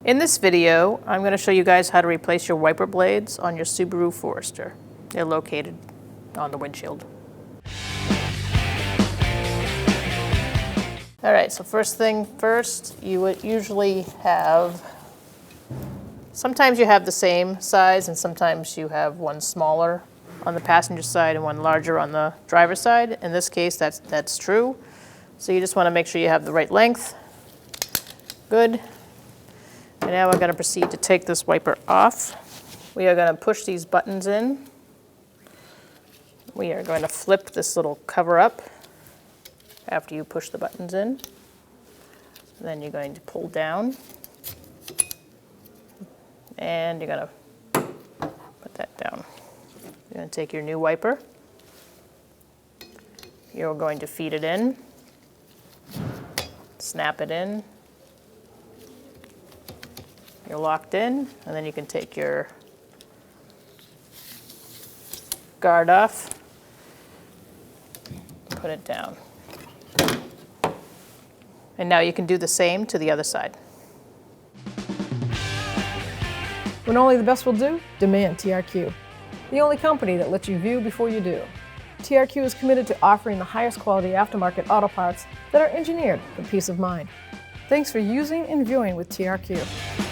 In this video, I'm going to show you guys how to replace your wiper blades on your Subaru Forester. They're located on the windshield. Alright, so first thing first, you would usually have, sometimes you have the same size and sometimes you have one smaller on the passenger side and one larger on the driver's side. In this case, that's true. So you just want to make sure you have the right length. Good. And now we're going to proceed to take this wiper off. We are going to push these buttons in. We are going to flip this little cover up after you push the buttons in. Then you're going to pull down. And you're going to put that down. You're going to take your new wiper. You're going to feed it in. Snap it in. You're locked in, and then you can take your guard off, put it down. And now you can do the same to the other side. When only the best will do, demand TRQ. The only company that lets you view before you do. TRQ is committed to offering the highest quality aftermarket auto parts that are engineered for peace of mind. Thanks for using and viewing with TRQ.